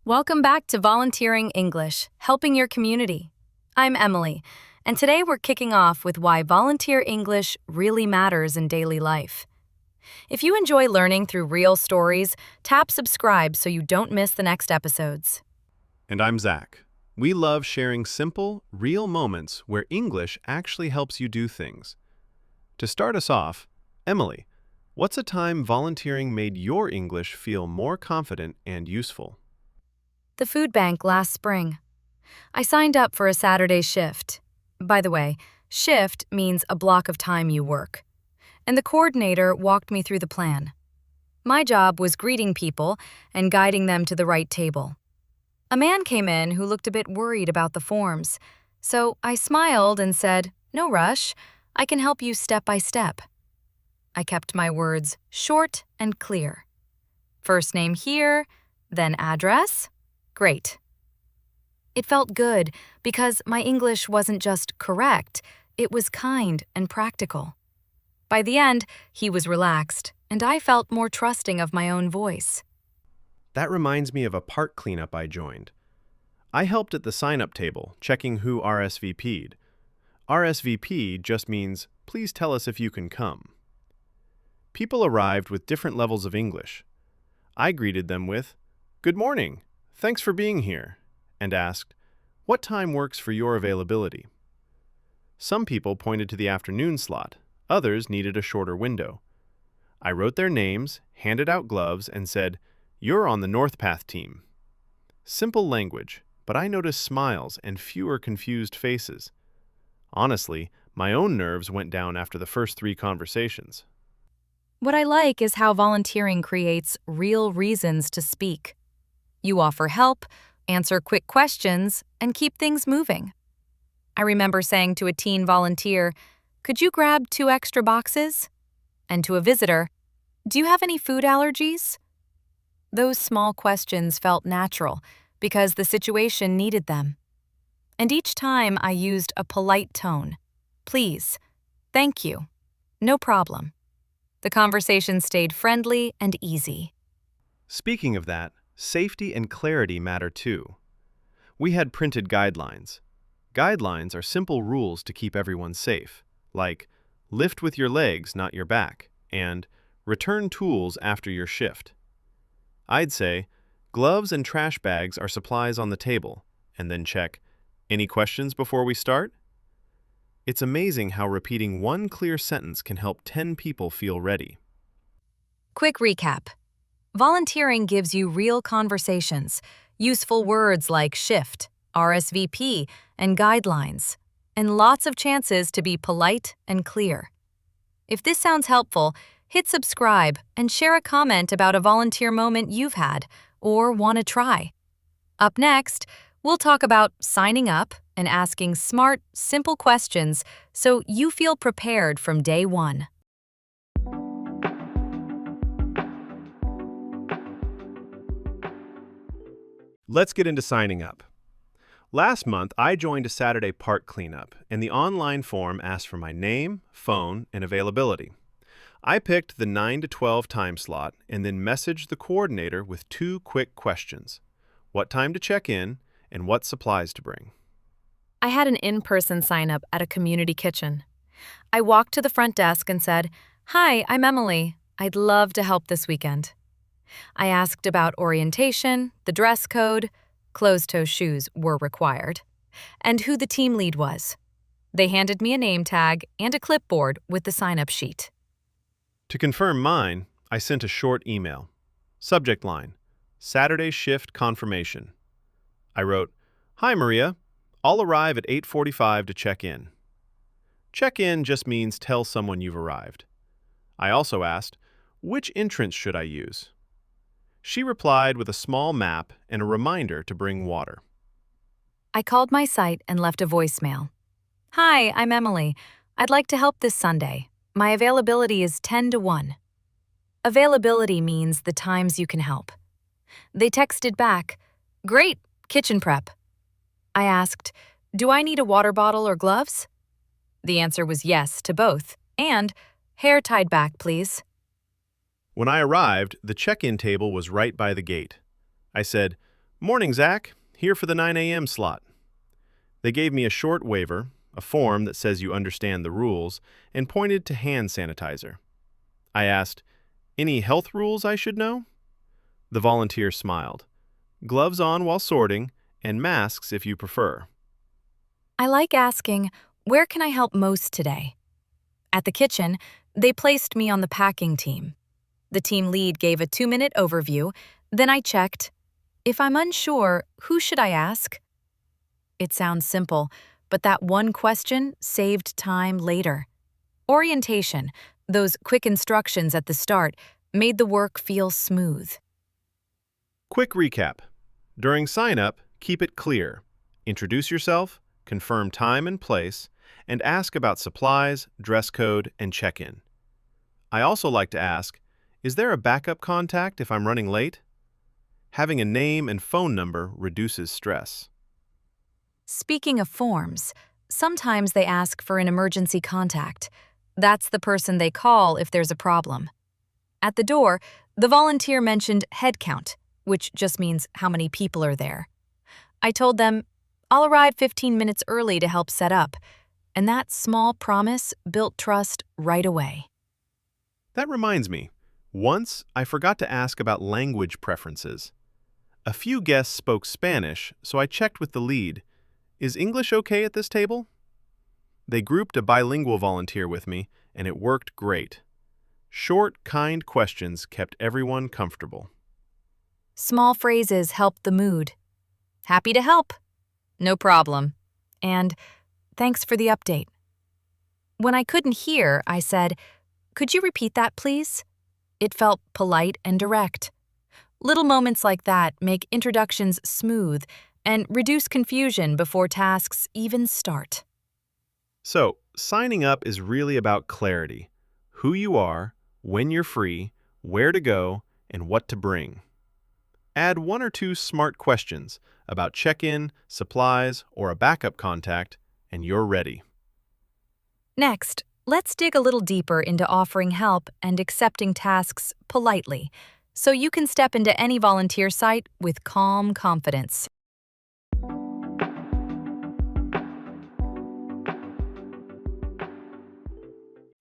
Welcome back to Volunteering English, helping your community. I'm Emily, and today we're kicking off with why volunteer English really matters in daily life. If you enjoy learning through real stories, tap subscribe so you don't miss the next episodes. And I'm Zach. We love sharing simple, real moments where English actually helps you do things. To start us off, Emily, what's a time volunteering made your English feel more confident and useful? The food bank last spring. I signed up for a Saturday shift. By the way, shift means a block of time you work. And the coordinator walked me through the plan. My job was greeting people and guiding them to the right table. A man came in who looked a bit worried about the forms, so I smiled and said, "No rush, I can help you step by step." I kept my words short and clear. First name here, then address. Great. It felt good because my English wasn't just correct, it was kind and practical. By the end, he was relaxed, and I felt more trusting of my own voice. That reminds me of a park cleanup I joined. I helped at the sign-up table, checking who RSVP'd. RSVP just means, please tell us if you can come. People arrived with different levels of English. I greeted them with, "Good morning, thanks for being here," and asked, "What time works for your availability?" Some people pointed to the afternoon slot, others needed a shorter window. I wrote their names, handed out gloves, and said, "You're on the North Path team." Simple language, but I noticed smiles and fewer confused faces. Honestly, my own nerves went down after the first 3 conversations. What I like is how volunteering creates real reasons to speak. You offer help, answer quick questions, and keep things moving. I remember saying to a teen volunteer, "Could you grab 2 extra boxes?" And to a visitor, "Do you have any food allergies?" Those small questions felt natural because the situation needed them. And each time I used a polite tone. "Please," "Thank you," "No problem." The conversation stayed friendly and easy. Speaking of that, safety and clarity matter too. We had printed guidelines. Guidelines are simple rules to keep everyone safe, like lift with your legs, not your back, and return tools after your shift. I'd say, gloves and trash bags are supplies on the table, and then check, any questions before we start? It's amazing how repeating one clear sentence can help 10 people feel ready. Quick recap. Volunteering gives you real conversations, useful words like shift, RSVP, and guidelines, and lots of chances to be polite and clear. If this sounds helpful, hit subscribe and share a comment about a volunteer moment you've had or want to try. Up next, we'll talk about signing up and asking smart, simple questions so you feel prepared from day one. Let's get into signing up. Last month, I joined a Saturday park cleanup, and the online form asked for my name, phone, and availability. I picked the 9 to 12 time slot and then messaged the coordinator with 2 quick questions: what time to check in and what supplies to bring. I had an in-person sign-up at a community kitchen. I walked to the front desk and said, "Hi, I'm Emily. I'd love to help this weekend." I asked about orientation, the dress code, closed-toe shoes were required, and who the team lead was. They handed me a name tag and a clipboard with the sign-up sheet. To confirm mine, I sent a short email. Subject line, Saturday shift confirmation. I wrote, "Hi Maria, I'll arrive at 8:45 to check in." Check in just means tell someone you've arrived. I also asked, which entrance should I use? She replied with a small map and a reminder to bring water. I called my site and left a voicemail. "Hi, I'm Emily. I'd like to help this Sunday. My availability is 10 to 1. Availability means the times you can help. They texted back, "Great, kitchen prep." I asked, "Do I need a water bottle or gloves?" The answer was yes to both, and hair tied back, please. When I arrived, the check-in table was right by the gate. I said, Morning, Zach. Here for the 9 a.m. slot. They gave me a short waiver, a form that says you understand the rules, and pointed to hand sanitizer. I asked, "Any health rules I should know?" The volunteer smiled. "Gloves on while sorting, and masks if you prefer." I like asking, where can I help most today? At the kitchen, they placed me on the packing team. The team lead gave a 2-minute overview, then I checked, if I'm unsure, who should I ask? It sounds simple, but that one question saved time later. Orientation, those quick instructions at the start, made the work feel smooth. Quick recap. During sign-up, keep it clear. Introduce yourself, confirm time and place, and ask about supplies, dress code, and check-in. I also like to ask, is there a backup contact if I'm running late? Having a name and phone number reduces stress. Speaking of forms, sometimes they ask for an emergency contact. That's the person they call if there's a problem. At the door, the volunteer mentioned head count, which just means how many people are there. I told them, I'll arrive 15 minutes early to help set up, and that small promise built trust right away. That reminds me, once I forgot to ask about language preferences. A few guests spoke Spanish, so I checked with the lead. Is English okay at this table? They grouped a bilingual volunteer with me, and it worked great. Short, kind questions kept everyone comfortable. Small phrases helped the mood. Happy to help. No problem. And thanks for the update. When I couldn't hear, I said, could you repeat that, please? It felt polite and direct. Little moments like that make introductions smooth and reduce confusion before tasks even start. So, signing up is really about clarity. Who you are, when you're free, where to go, and what to bring. Add 1 or 2 smart questions about check-in, supplies, or a backup contact, and you're ready. Next, let's dig a little deeper into offering help and accepting tasks politely, so you can step into any volunteer site with calm confidence.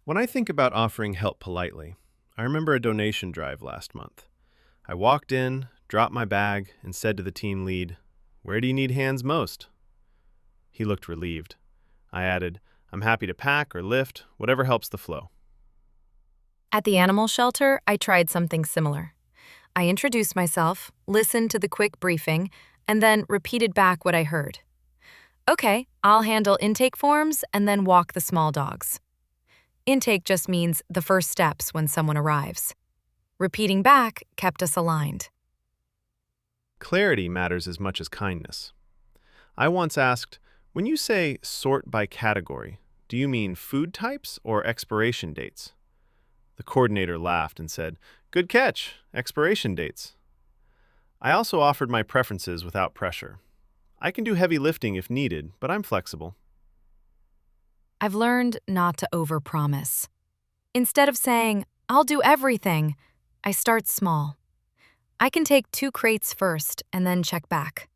When I think about offering help politely, I remember a donation drive last month. I walked in, dropped my bag, and said to the team lead, "Where do you need hands most?" He looked relieved. I added, "I'm happy to pack or lift, whatever helps the flow." At the animal shelter, I tried something similar. I introduced myself, listened to the quick briefing, and then repeated back what I heard. Okay, I'll handle intake forms and then walk the small dogs. Intake just means the first steps when someone arrives. Repeating back kept us aligned. Clarity matters as much as kindness. I once asked, when you say sort by category, do you mean food types or expiration dates? The coordinator laughed and said, "Good catch, expiration dates." I also offered my preferences without pressure. I can do heavy lifting if needed, but I'm flexible. I've learned not to overpromise. Instead of saying, I'll do everything, I start small. I can take 2 crates first and then check back.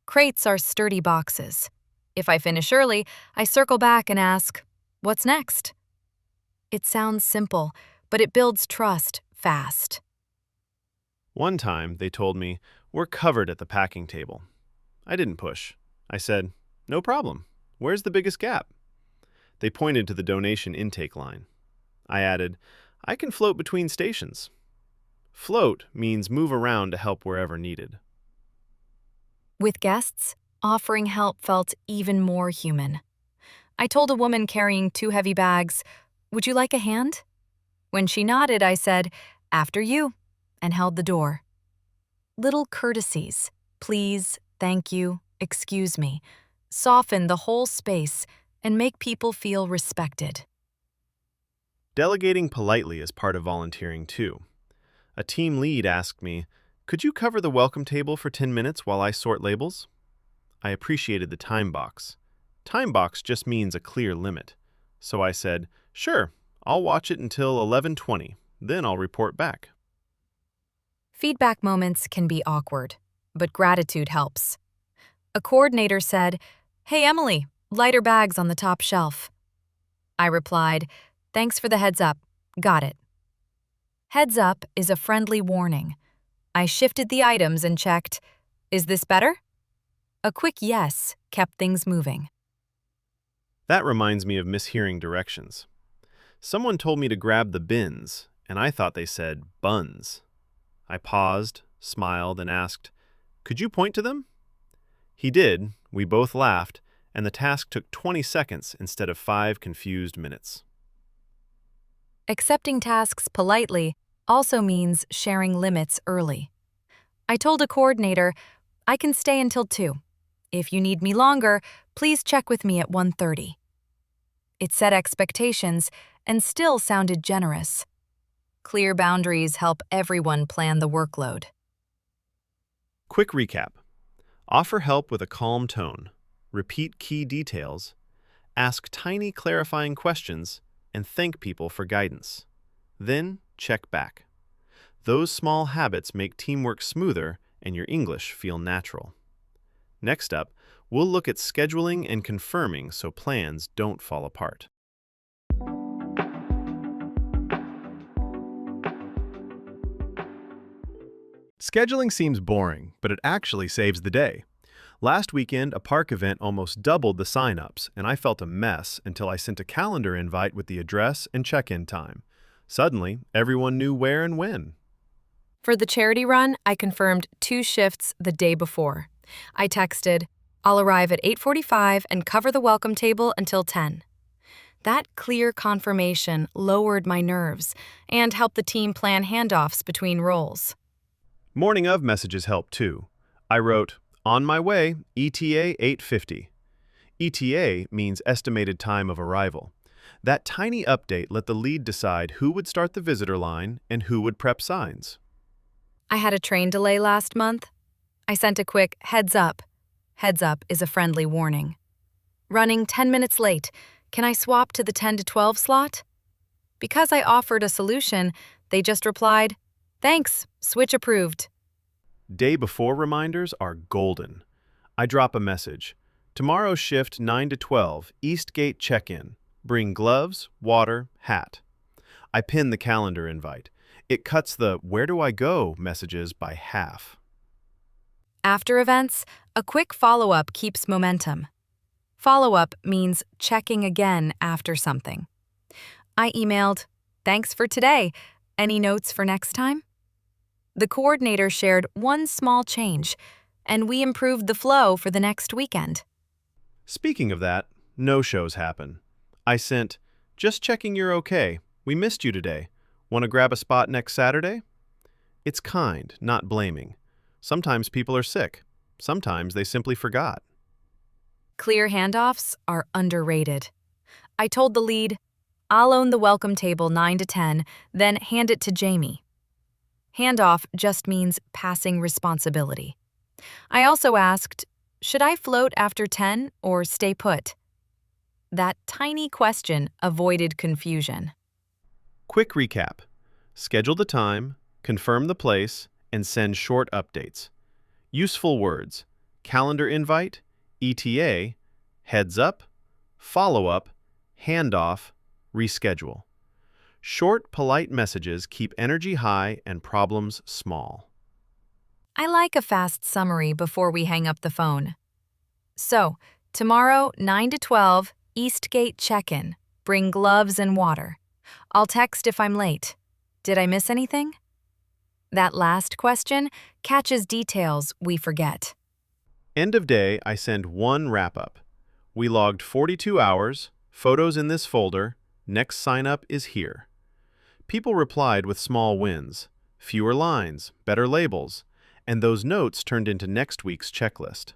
Crates are sturdy boxes. If I finish early, I circle back and ask, what's next? It sounds simple, but it builds trust fast. One time, they told me, "We're covered at the packing table." I didn't push. I said, "No problem. Where's the biggest gap?" They pointed to the donation intake line. I added, "I can float between stations." Float means move around to help wherever needed. With guests, offering help felt even more human. I told a woman carrying 2 heavy bags, would you like a hand? When she nodded, I said, after you, and held the door. Little courtesies, please, thank you, excuse me, soften the whole space and make people feel respected. Delegating politely is part of volunteering too. A team lead asked me, "Could you cover the welcome table for 10 minutes while I sort labels?" I appreciated the time box. Time box just means a clear limit. So I said, "Sure, I'll watch it until 11:20, then I'll report back." Feedback moments can be awkward. but gratitude helps. A coordinator said, "Hey, Emily, lighter bags on the top shelf." I replied, "Thanks for the heads up. Got it." Heads up is a friendly warning. I shifted the items and checked, "Is this better?" A quick yes kept things moving. That reminds me of mishearing directions. Someone told me to grab the bins, and I thought they said buns. I paused, smiled, and asked, "Could you point to them?" He did, we both laughed, and the task took 20 seconds instead of 5 confused minutes. Accepting tasks politely also means sharing limits early. I told a coordinator, "I can stay until 2. If you need me longer, please check with me at 1:30. It set expectations and still sounded generous. Clear boundaries help everyone plan the workload. Quick recap. Offer help with a calm tone. Repeat key details. Ask tiny clarifying questions and thank people for guidance. Then check back. Those small habits make teamwork smoother and your English feel natural. Next up, we'll look at scheduling and confirming so plans don't fall apart. Scheduling seems boring, but it actually saves the day. Last weekend, a park event almost doubled the sign-ups, and I felt a mess until I sent a calendar invite with the address and check-in time. Suddenly, everyone knew where and when. For the charity run, I confirmed 2 shifts the day before. I texted, "I'll arrive at 8:45 and cover the welcome table until 10. That clear confirmation lowered my nerves and helped the team plan handoffs between roles. Morning of messages helped too. I wrote, "On my way, ETA 8:50. ETA means estimated time of arrival. That tiny update let the lead decide who would start the visitor line and who would prep signs. I had a train delay last month. I sent a quick heads up. Heads up is a friendly warning. Running 10 minutes late. Can I swap to the 10 to 12 slot? Because I offered a solution, they just replied, "Thanks, switch approved." Day before reminders are golden. I drop a message. Tomorrow's shift 9 to 12, East Gate check-in. Bring gloves, water, hat. I pin the calendar invite. It cuts the "where do I go" messages by half. After events, a quick follow-up keeps momentum. Follow-up means checking again after something. I emailed, "Thanks for today. Any notes for next time?" The coordinator shared one small change, and we improved the flow for the next weekend. Speaking of that, no-shows happen. I sent, "Just checking you're okay. We missed you today. Want to grab a spot next Saturday?" It's kind, not blaming. Sometimes people are sick. Sometimes they simply forgot. Clear handoffs are underrated. I told the lead, "I'll own the welcome table 9 to 10, then hand it to Jamie." Handoff just means passing responsibility. I also asked, "Should I float after 10 or stay put?" That tiny question avoided confusion. Quick recap. Schedule the time, confirm the place, and send short updates. Useful words: calendar invite, ETA, heads up, follow-up, handoff, reschedule. Short, polite messages keep energy high and problems small. I like a fast summary before we hang up the phone. So, tomorrow, 9 to 12, Eastgate check-in. Bring gloves and water. I'll text if I'm late. Did I miss anything? That last question catches details we forget. End of day, I send one wrap-up. We logged 42 hours, photos in this folder, next sign-up is here. People replied with small wins, fewer lines, better labels, and those notes turned into next week's checklist.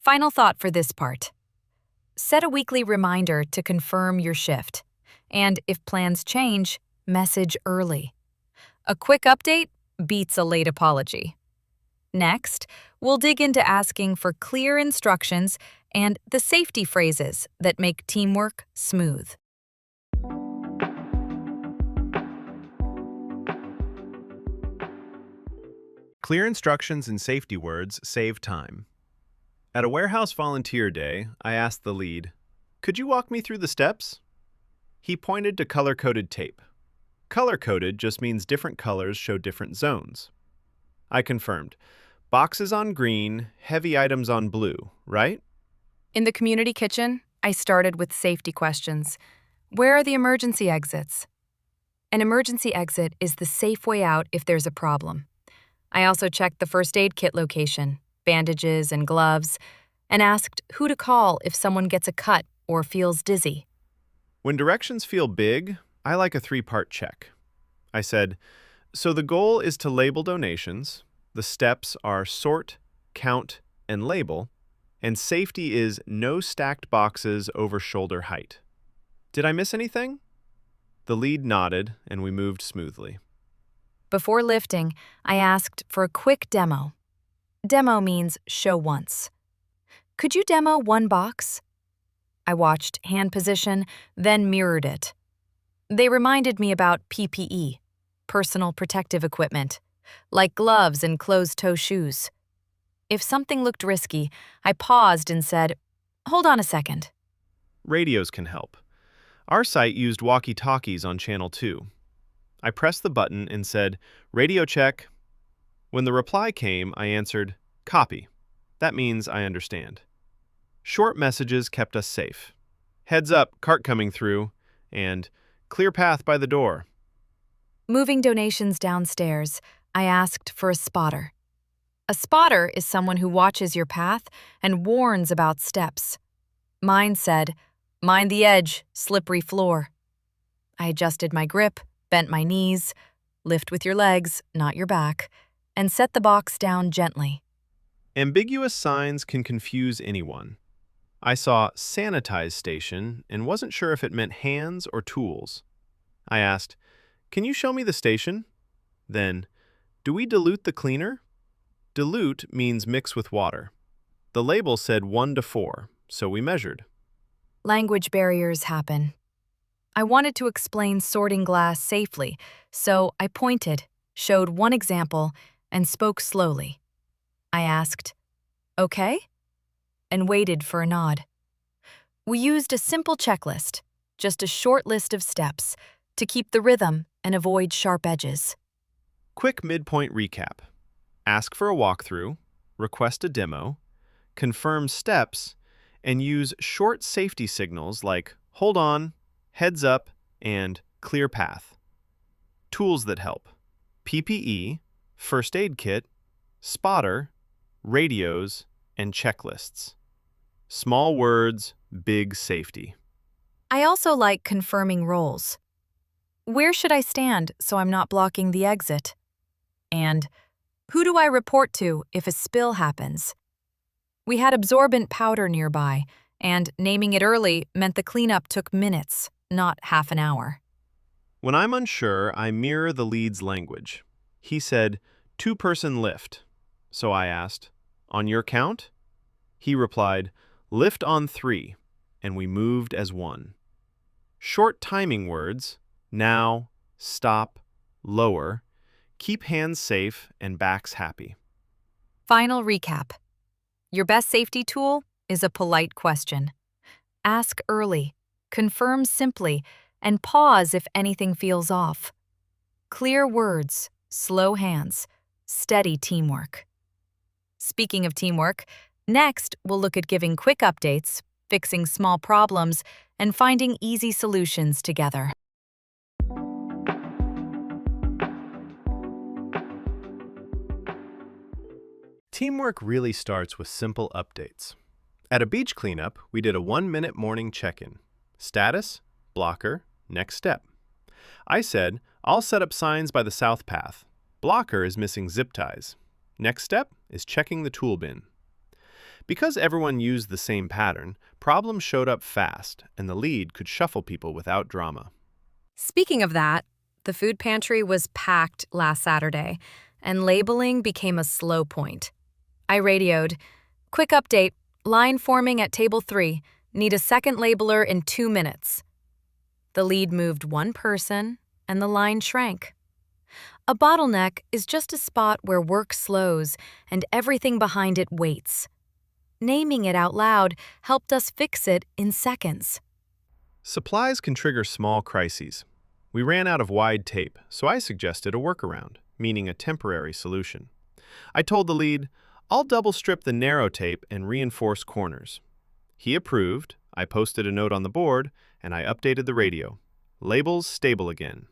Final thought for this part. Set a weekly reminder to confirm your shift. And if plans change, message early. A quick update beats a late apology. Next, we'll dig into asking for clear instructions and the safety phrases that make teamwork smooth. Clear instructions and safety words save time. At a warehouse volunteer day, I asked the lead, "Could you walk me through the steps?" He pointed to color-coded tape. Color-coded just means different colors show different zones. I confirmed, boxes on green, heavy items on blue, right? In the community kitchen, I started with safety questions. Where are the emergency exits? An emergency exit is the safe way out if there's a problem. I also checked the first aid kit location, bandages and gloves, and asked who to call if someone gets a cut or feels dizzy. When directions feel big, I like a 3-part check. I said, so the goal is to label donations, the steps are sort, count, and label, and safety is no stacked boxes over shoulder height. Did I miss anything? The lead nodded, and we moved smoothly. Before lifting, I asked for a quick demo. Demo means show once. Could you demo one box? I watched hand position, then mirrored it. They reminded me about PPE, personal protective equipment, like gloves and closed-toe shoes. If something looked risky, I paused and said, "Hold on a second." Radios can help. Our site used walkie-talkies on Channel 2. I pressed the button and said, "Radio check." When the reply came, I answered, "Copy." That means I understand. Short messages kept us safe. "Heads up, cart coming through," and "Clear path by the door." Moving donations downstairs, I asked for a spotter. A spotter is someone who watches your path and warns about steps. Mine said, "Mind the edge, slippery floor." I adjusted my grip, bent my knees, lift with your legs, not your back, and set the box down gently. Ambiguous signs can confuse anyone. I saw "sanitize station" and wasn't sure if it meant hands or tools. I asked, "Can you show me the station?" Then, "Do we dilute the cleaner?" Dilute means mix with water. The label said 1 to 4, so we measured. Language barriers happen. I wanted to explain sorting glass safely, so I pointed, showed one example, and spoke slowly. I asked, "Okay?" and waited for a nod. We used a simple checklist, just a short list of steps, to keep the rhythm and avoid sharp edges. Quick midpoint recap. Ask for a walkthrough, request a demo, confirm steps, and use short safety signals like "hold on," "heads up," and "clear path." Tools that help: PPE, first aid kit, spotter, radios, and checklists. Small words, big safety. I also like confirming roles. Where should I stand so I'm not blocking the exit? And who do I report to if a spill happens? We had absorbent powder nearby, and naming it early meant the cleanup took minutes, not half an hour. When I'm unsure, I mirror the lead's language. He said, 2-person lift. So I asked, "On your count?" He replied, "Lift on 3," and we moved as one. Short timing words, now, stop, lower, keep hands safe and backs happy. Final recap. Your best safety tool is a polite question. Ask early, confirm simply, and pause if anything feels off. Clear words, slow hands, steady teamwork. Speaking of teamwork, next we'll look at giving quick updates, fixing small problems, and finding easy solutions together. Teamwork really starts with simple updates. At a beach cleanup, we did a 1-minute morning check-in. Status, blocker, next step. I said, "I'll set up signs by the south path. Blocker is missing zip ties. Next step is checking the tool bin." Because everyone used the same pattern, problems showed up fast, and the lead could shuffle people without drama. Speaking of that, the food pantry was packed last Saturday, and labeling became a slow point. I radioed, "Quick update, line forming at table 3, need a second labeler in 2 minutes. The lead moved one person, and the line shrank. A bottleneck is just a spot where work slows and everything behind it waits. Naming it out loud helped us fix it in seconds. Supplies can trigger small crises. We ran out of wide tape, so I suggested a workaround, meaning a temporary solution. I told the lead, I'll double strip the narrow tape and reinforce corners. He approved, I posted a note on the board, and I updated the radio. Labels stable again.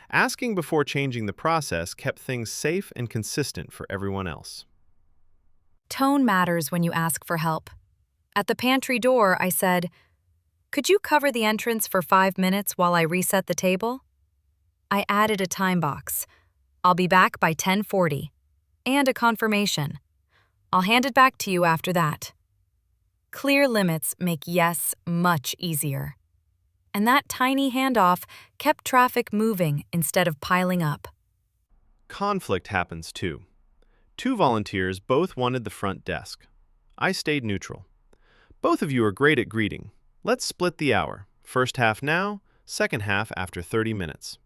Asking before changing the process kept things safe and consistent for everyone else. Tone matters when you ask for help. At the pantry door, I said, "Could you cover the entrance for 5 minutes while I reset the table?" I added a time box. "I'll be back by 10:40. And a confirmation. "I'll hand it back to you after that." Clear limits make yes much easier. And that tiny handoff kept traffic moving instead of piling up. Conflict happens too. 2 volunteers both wanted the front desk. I stayed neutral. Both of you are great at greeting. Let's split the hour. First half now, second half after 30 minutes.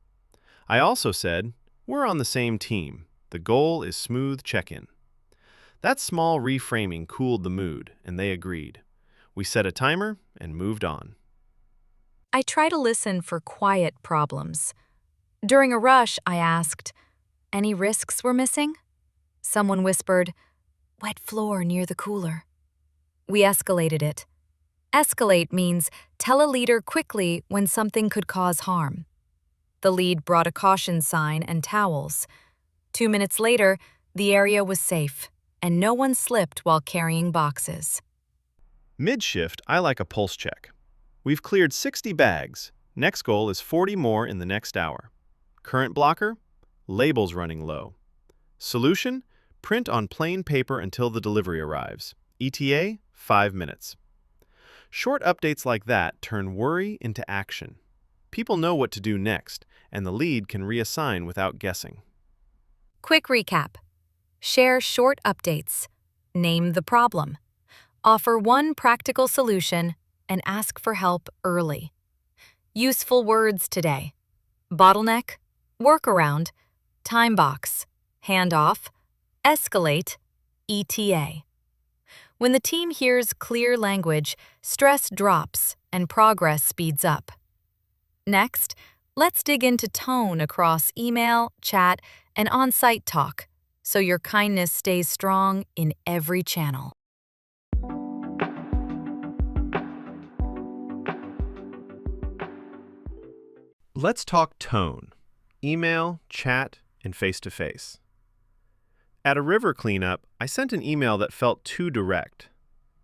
I also said, we're on the same team. The goal is smooth check-in. That small reframing cooled the mood, and they agreed. We set a timer and moved on. I try to listen for quiet problems. During a rush, I asked, "Any risks we're missing?" Someone whispered, "Wet floor near the cooler." We escalated it. Escalate means tell a leader quickly when something could cause harm. The lead brought a caution sign and towels. 2 minutes later, the area was safe, and no one slipped while carrying boxes. Mid-shift, I like a pulse check. We've cleared 60 bags. Next goal is 40 more in the next hour. Current blocker? Labels running low. Solution? Print on plain paper until the delivery arrives. ETA? 5 minutes. Short updates like that turn worry into action. People know what to do next, and the lead can reassign without guessing. Quick recap. Share short updates. Name the problem. Offer one practical solution and ask for help early. Useful words today: bottleneck, workaround, time box, handoff, escalate, ETA. When the team hears clear language, stress drops and progress speeds up. Next, let's dig into tone across email, chat, and on-site talk, so your kindness stays strong in every channel. Let's talk tone. Email, chat, and face-to-face. At a river cleanup, I sent an email that felt too direct.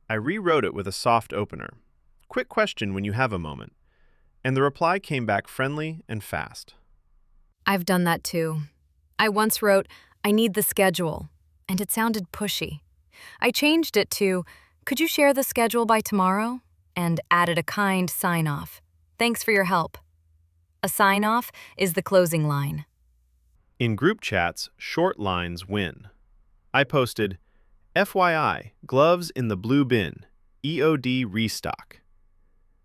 I rewrote it with a soft opener. Quick question when you have a moment. And the reply came back friendly and fast. I've done that too. I once wrote, "I need the schedule," and it sounded pushy. I changed it to, "Could you share the schedule by tomorrow?" and added a kind sign-off. "Thanks for your help." A sign-off is the closing line. In group chats, short lines win. I posted, FYI, gloves in the blue bin, EOD restock.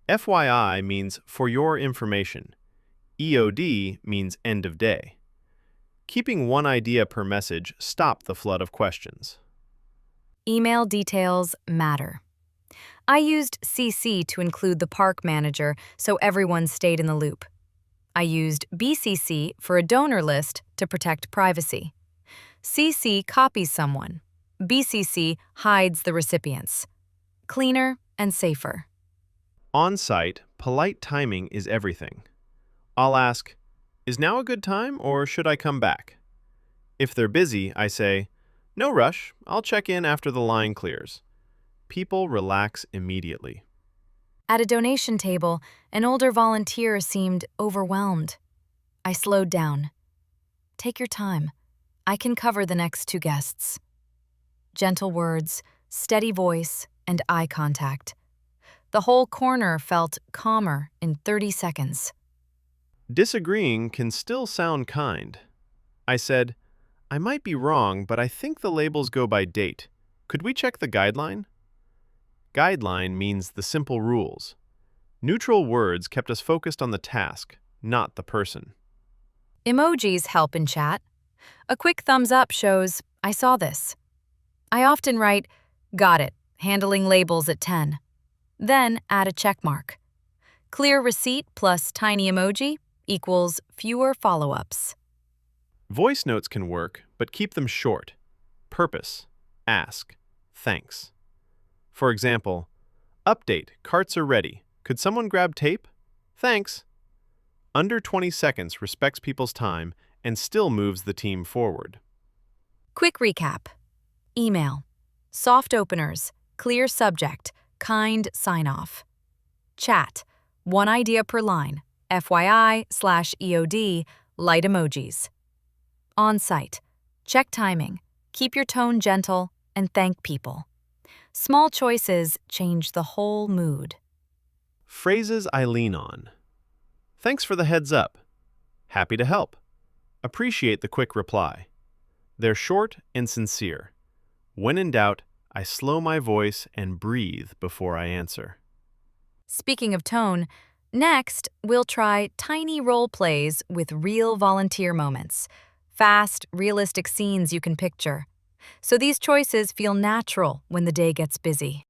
FYI means for your information. EOD means end of day. Keeping one idea per message stopped the flood of questions. Email details matter. I used CC to include the park manager so everyone stayed in the loop. I used BCC for a donor list to protect privacy. CC copies someone. BCC hides the recipients. Cleaner and safer. On-site, polite timing is everything. I'll ask, is now a good time or should I come back? If they're busy, I say, no rush, I'll check in after the line clears. People relax immediately. At a donation table, an older volunteer seemed overwhelmed. I slowed down. "Take your time. I can cover the next 2 guests." Gentle words, steady voice, and eye contact. The whole corner felt calmer in 30 seconds. Disagreeing can still sound kind. I said, I might be wrong, but I think the labels go by date. Could we check the guideline? Guideline means the simple rules. Neutral words kept us focused on the task, not the person. Emojis help in chat. A quick thumbs up shows, I saw this. I often write, got it, handling labels at 10. Then add a check mark. Clear receipt plus tiny emoji equals fewer follow-ups. Voice notes can work, but keep them short. Purpose, ask, thanks. For example, update, carts are ready. Could someone grab tape? Thanks. Under 20 seconds respects people's time and still moves the team forward. Quick recap. Email. Soft openers, clear subject, kind sign-off. Chat. One idea per line, FYI/EOD, light emojis. On-site. Check timing, keep your tone gentle, and thank people. Small choices change the whole mood. Phrases I lean on. Thanks for the heads up. Happy to help. Appreciate the quick reply. They're short and sincere. When in doubt, I slow my voice and breathe before I answer. Speaking of tone, next we'll try tiny role plays with real volunteer moments. Fast, realistic scenes you can picture. So these choices feel natural when the day gets busy.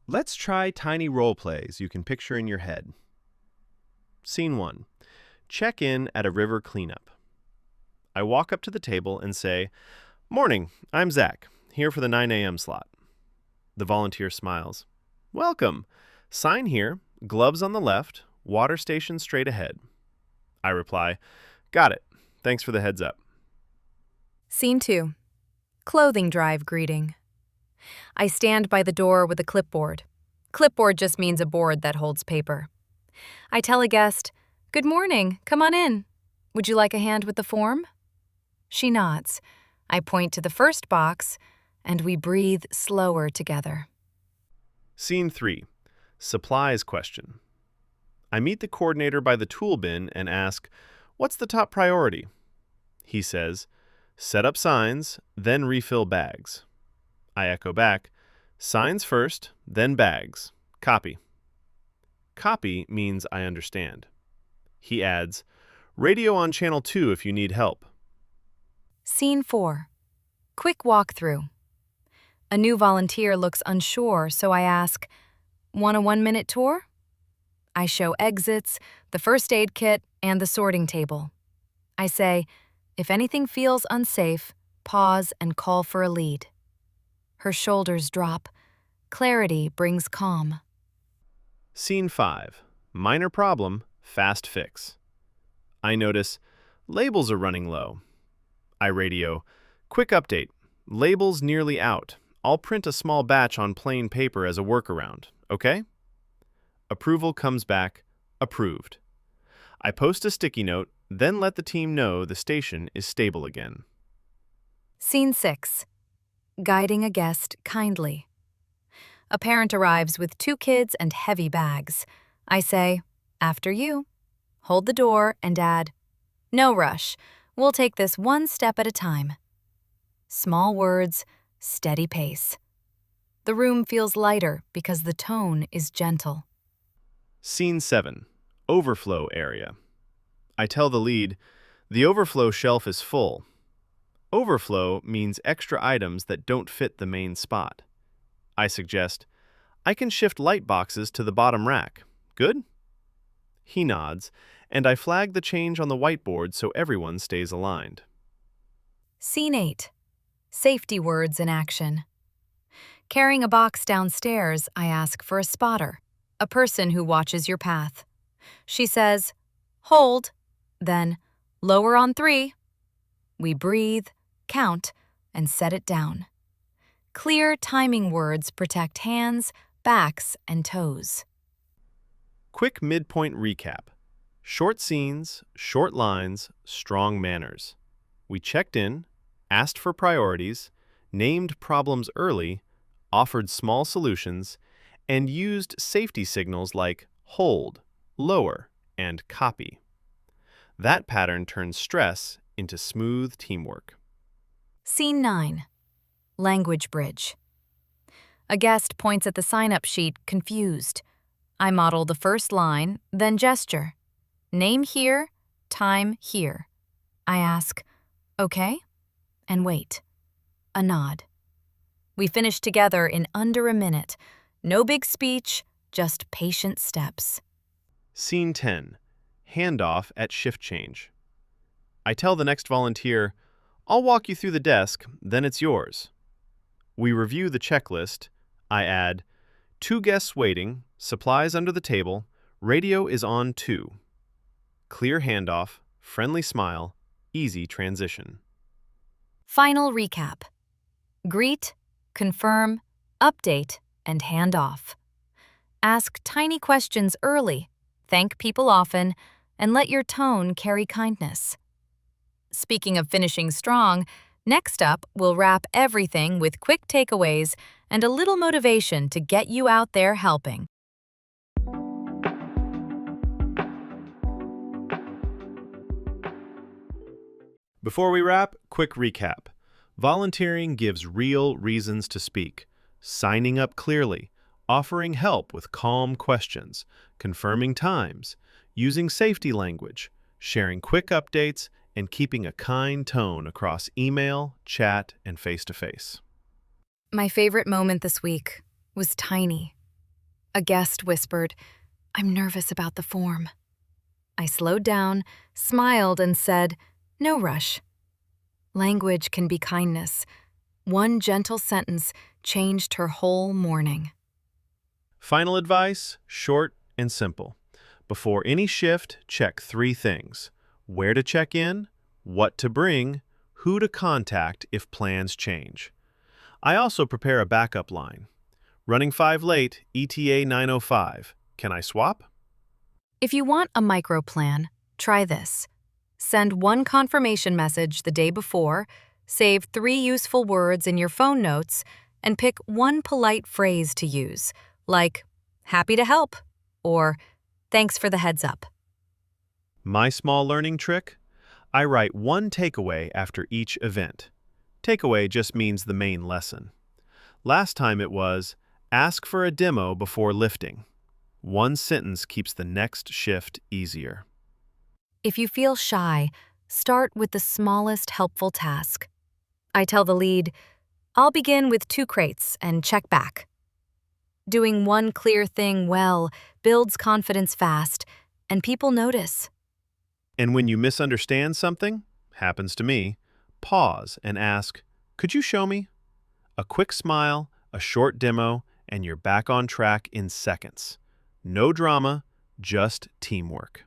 Let's try tiny role plays you can picture in your head. Scene 1. Check in at a river cleanup. I walk up to the table and say, "Morning, I'm Zach, here for the 9 a.m. slot." The volunteer smiles. "Welcome. Sign here, gloves on the left, water station straight ahead." I reply, "Got it. Thanks for the heads up." Scene 2. Clothing drive greeting. I stand by the door with a clipboard. Clipboard just means a board that holds paper. I tell a guest, "Good morning, come on in. Would you like a hand with the form?" She nods. I point to the first box, and we breathe slower together. Scene 3. Supplies question. I meet the coordinator by the tool bin and ask, "What's the top priority?" He says, "Set up signs, then refill bags." I echo back, "Signs first, then bags. Copy." Copy means I understand. He adds, "Radio on channel 2 if you need help." Scene 4. Quick walkthrough. A new volunteer looks unsure, so I ask, "Want a 1-minute tour?" I show exits, the first aid kit, and the sorting table. I say, "If anything feels unsafe, pause and call for a lead." Her shoulders drop. Clarity brings calm. Scene 5. Minor problem, fast fix. I notice, labels are running low. I radio, "Quick update. Labels nearly out. I'll print a small batch on plain paper as a workaround, okay?" Approval comes back, approved. I post a sticky note, then let the team know the station is stable again. Scene 6. Guiding a guest kindly. A parent arrives with 2 kids and heavy bags. I say, "After you." Hold the door and add, "No rush. We'll take this one step at a time." Small words, steady pace. The room feels lighter because the tone is gentle. Scene 7. Overflow area. I tell the lead, "The overflow shelf is full." Overflow means extra items that don't fit the main spot. I suggest, "I can shift light boxes to the bottom rack. Good?" He nods, and I flag the change on the whiteboard so everyone stays aligned. Scene 8. Safety words in action. Carrying a box downstairs, I ask for a spotter, a person who watches your path. She says, "Hold," then, "Lower on 3. We breathe, count, and set it down. Clear timing words protect hands, backs, and toes. Quick midpoint recap. Short scenes, short lines, strong manners. We checked in, asked for priorities, named problems early, offered small solutions, and used safety signals like hold, lower, and copy. That pattern turns stress into smooth teamwork. Scene 9. Language bridge. A guest points at the sign-up sheet, confused. I model the first line, then gesture. Name here, time here. I ask, okay? And wait. A nod. We finish together in under a minute. No big speech, just patient steps. Scene 10. Handoff at shift change. I tell the next volunteer, I'll walk you through the desk, then it's yours. We review the checklist. I add, 2 guests waiting, supplies under the table, radio is on 2. Clear handoff, friendly smile, easy transition. Final recap. Greet, confirm, update, and hand off. Ask tiny questions early, thank people often, and let your tone carry kindness. Speaking of finishing strong, next up, we'll wrap everything with quick takeaways and a little motivation to get you out there helping. Before we wrap, quick recap. Volunteering gives real reasons to speak, signing up clearly, offering help with calm questions, confirming times, using safety language, sharing quick updates, and keeping a kind tone across email, chat, and face-to-face. My favorite moment this week was tiny. A guest whispered, "I'm nervous about the form." I slowed down, smiled, and said, "No rush." Language can be kindness. One gentle sentence changed her whole morning. Final advice, short and simple. Before any shift, check 3 things: where to check in, what to bring, who to contact if plans change. I also prepare a backup line. Running 5 late, ETA 9:05. Can I swap? If you want a micro plan, try this. Send 1 confirmation message the day before, save 3 useful words in your phone notes, and pick 1 polite phrase to use, like, "Happy to help," or "Thanks for the heads up." My small learning trick? I write 1 takeaway after each event. Takeaway just means the main lesson. Last time it was, ask for a demo before lifting. 1 sentence keeps the next shift easier. If you feel shy, start with the smallest helpful task. I tell the lead, "I'll begin with 2 crates and check back." Doing 1 clear thing well builds confidence fast, and people notice. And when you misunderstand something, happens to me, pause and ask, could you show me? A quick smile, a short demo, and you're back on track in seconds. No drama, just teamwork.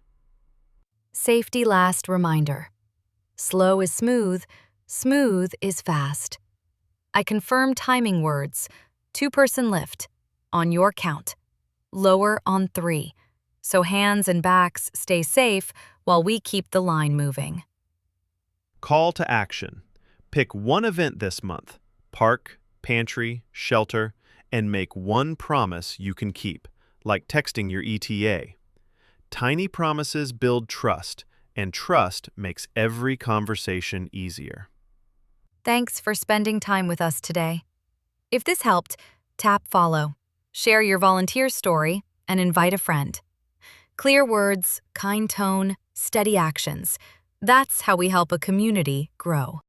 Safety last reminder. Slow is smooth, smooth is fast. I confirm timing words. 2-person lift. On your count. Lower on 3. So hands and backs stay safe while we keep the line moving. Call to action. Pick 1 event this month, park, pantry, shelter, and make 1 promise you can keep, like texting your ETA. Tiny promises build trust, and trust makes every conversation easier. Thanks for spending time with us today. If this helped, tap follow, share your volunteer story, and invite a friend. Clear words, kind tone, steady actions. That's how we help a community grow.